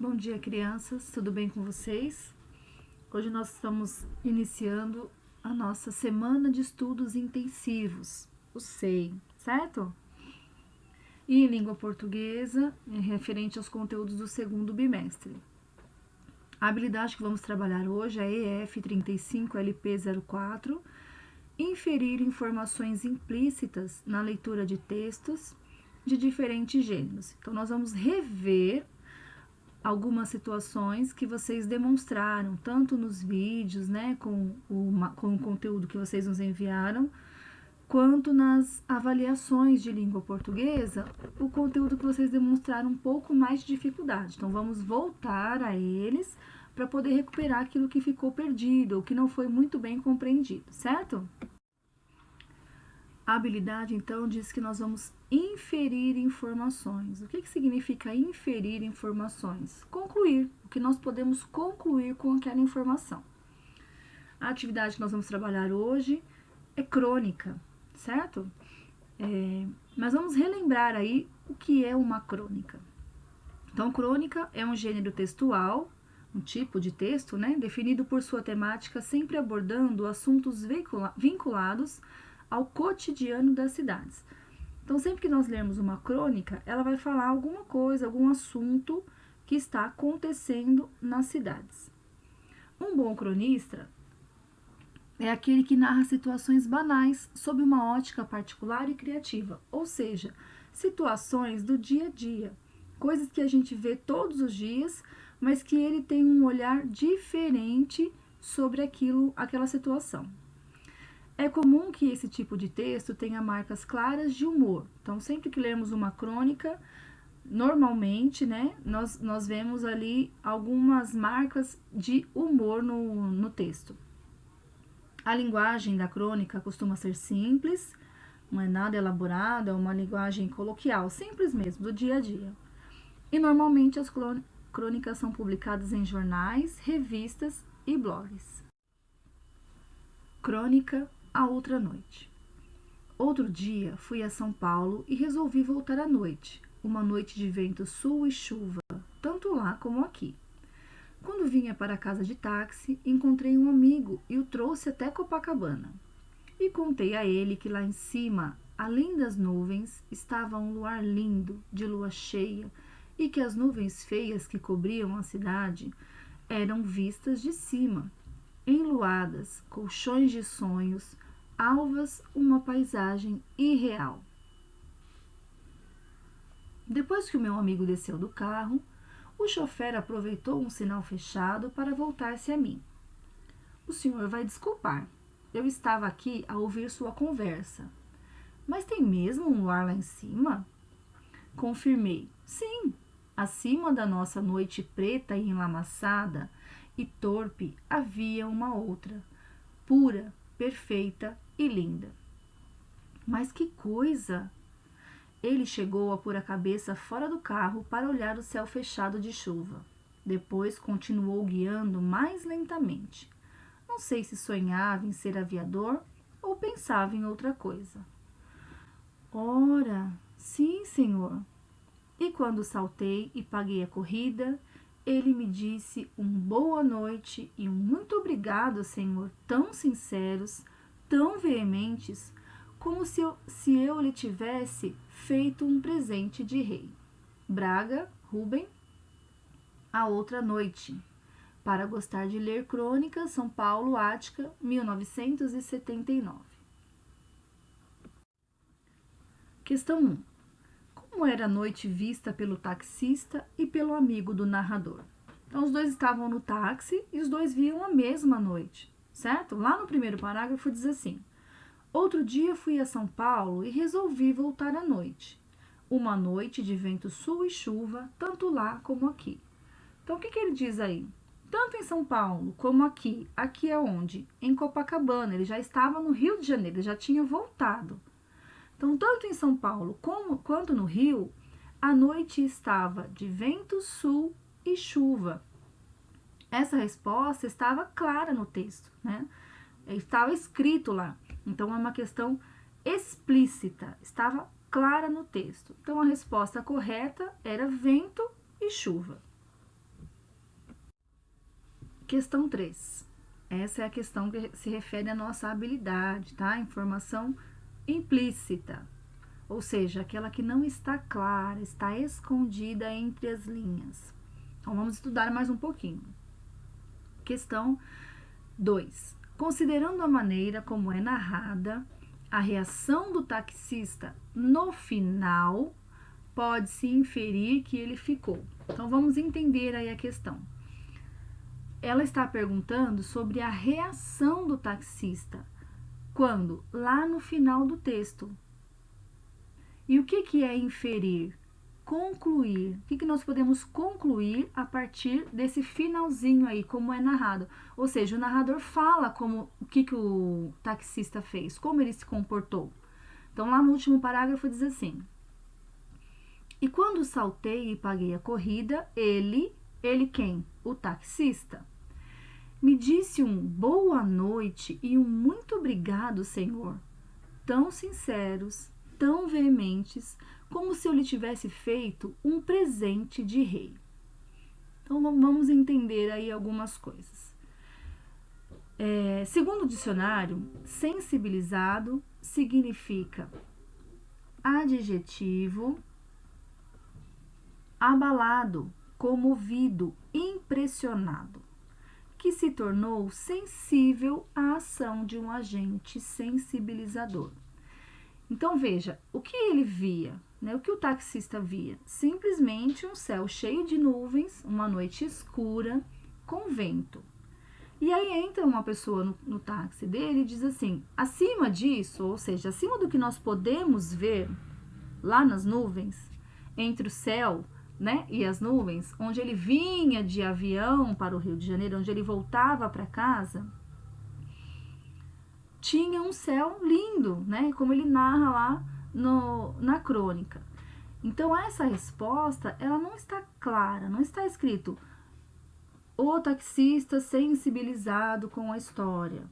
Bom dia, crianças, tudo bem com vocês? Hoje nós estamos iniciando a nossa semana de estudos intensivos, o SEI, certo? E em língua portuguesa, referente aos conteúdos do segundo bimestre. A habilidade que vamos trabalhar hoje é EF35LP04, inferir informações implícitas na leitura de textos de diferentes gêneros. Então, nós vamos rever algumas situações que vocês demonstraram, tanto nos vídeos, né, com o conteúdo que vocês nos enviaram, quanto nas avaliações de língua portuguesa, o conteúdo que vocês demonstraram um pouco mais de dificuldade. Então, vamos voltar a eles para poder recuperar aquilo que ficou perdido ou que não foi muito bem compreendido, certo? A habilidade, então, diz que nós vamos inferir informações. O que significa inferir informações? Concluir, o que nós podemos concluir com aquela informação. A atividade que nós vamos trabalhar hoje é crônica, certo? Mas vamos relembrar aí o que é uma crônica. Então, crônica é um gênero textual, um tipo de texto, né, definido por sua temática, sempre abordando assuntos vinculados ao cotidiano das cidades. Então, sempre que nós lermos uma crônica, ela vai falar alguma coisa, algum assunto que está acontecendo nas cidades. Um bom cronista é aquele que narra situações banais sob uma ótica particular e criativa, ou seja, situações do dia a dia, coisas que a gente vê todos os dias, mas que ele tem um olhar diferente sobre aquela situação. É comum que esse tipo de texto tenha marcas claras de humor. Então, sempre que lermos uma crônica, normalmente, né, nós vemos ali algumas marcas de humor no texto. A linguagem da crônica costuma ser simples, não é nada elaborada, é uma linguagem coloquial, simples mesmo, do dia a dia. E normalmente as crônicas são publicadas em jornais, revistas e blogs. Crônica a outra noite. Outro dia fui a São Paulo e resolvi voltar à noite, uma noite de vento sul e chuva, tanto lá como aqui. Quando vinha para a casa de táxi, encontrei um amigo e o trouxe até Copacabana. E contei a ele que lá em cima, além das nuvens, estava um luar lindo, de lua cheia, e que as nuvens feias que cobriam a cidade eram vistas de cima, enluadas, colchões de sonhos, alvas, uma paisagem irreal. Depois que o meu amigo desceu do carro, o chofer aproveitou um sinal fechado para voltar-se a mim. O senhor vai desculpar, eu estava aqui a ouvir sua conversa. Mas tem mesmo um luar lá em cima? Confirmei. Sim, acima da nossa noite preta e enlamaçada e torpe havia uma outra, pura, perfeita e linda. Mas que coisa! Ele chegou a pôr a cabeça fora do carro para olhar o céu fechado de chuva. Depois continuou guiando mais lentamente. Não sei se sonhava em ser aviador ou pensava em outra coisa. Ora, sim, senhor. E quando saltei e paguei a corrida, ele me disse um boa noite e um muito obrigado, senhor, tão sinceros, tão veementes, como se eu lhe tivesse feito um presente de rei. Braga, Rubem, a outra noite. Para gostar de ler crônicas, São Paulo, Ática, 1979. Questão 1. Como era a noite vista pelo taxista e pelo amigo do narrador? Então, os dois estavam no táxi e os dois viam a mesma noite, certo? Lá no primeiro parágrafo diz assim: outro dia fui a São Paulo e resolvi voltar à noite. Uma noite de vento sul e chuva, tanto lá como aqui. Então, o que ele diz aí? Tanto em São Paulo como aqui. Aqui é onde? Em Copacabana. Ele já estava no Rio de Janeiro, ele já tinha voltado. Então, tanto em São Paulo quanto no Rio, a noite estava de vento sul e chuva. Essa resposta estava clara no texto, né? Estava escrito lá. Então, é uma questão explícita, estava clara no texto. Então, a resposta correta era vento e chuva. Questão 3. Essa é a questão que se refere à nossa habilidade, tá? Informação implícita, ou seja, aquela que não está clara, está escondida entre as linhas. Então, vamos estudar mais um pouquinho. Questão 2. Considerando a maneira como é narrada, a reação do taxista no final pode-se inferir que ele ficou. Então, vamos entender aí a questão. Ela está perguntando sobre a reação do taxista, quando? Lá no final do texto. E o que é inferir? Concluir. O que nós podemos concluir a partir desse finalzinho aí, como é narrado? Ou seja, o narrador fala como o que o taxista fez, como ele se comportou. Então, lá no último parágrafo diz assim: e quando saltei e paguei a corrida, ele quem? O taxista. Me disse um boa noite e um muito obrigado, senhor, tão sinceros, tão veementes, como se eu lhe tivesse feito um presente de rei. Então, vamos entender aí algumas coisas. Segundo o dicionário, sensibilizado significa adjetivo, abalado, comovido, impressionado, que se tornou sensível à ação de um agente sensibilizador. Então, veja, o que ele via, né? O que o taxista via? Simplesmente um céu cheio de nuvens, uma noite escura, com vento. E aí entra uma pessoa no táxi dele e diz assim, acima disso, ou seja, acima do que nós podemos ver lá nas nuvens, entre o céu, né, e as nuvens, onde ele vinha de avião para o Rio de Janeiro, onde ele voltava para casa, tinha um céu lindo, né, como ele narra lá na crônica. Então, essa resposta, ela não está clara, não está escrito o taxista sensibilizado com a história,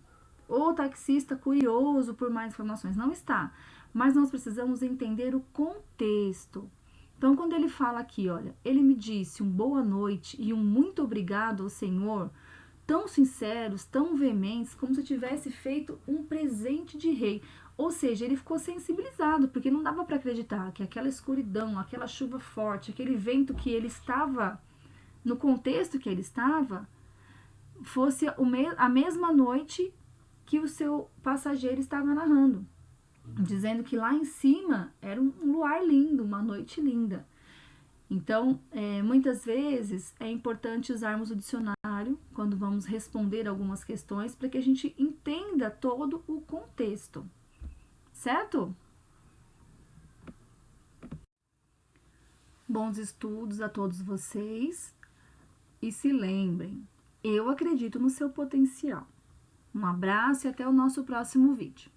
o taxista curioso por mais informações, não está. Mas nós precisamos entender o contexto. Então, quando ele fala aqui, olha, ele me disse um boa noite e um muito obrigado ao Senhor, tão sinceros, tão veementes, como se eu tivesse feito um presente de rei. Ou seja, ele ficou sensibilizado, porque não dava para acreditar que aquela escuridão, aquela chuva forte, aquele vento que ele estava, no contexto que ele estava, fosse a mesma noite que o seu passageiro estava narrando, dizendo que lá em cima era um luar lindo, uma noite linda. Então, muitas vezes é importante usarmos o dicionário quando vamos responder algumas questões para que a gente entenda todo o contexto, certo? Bons estudos a todos vocês e se lembrem, eu acredito no seu potencial. Um abraço e até o nosso próximo vídeo.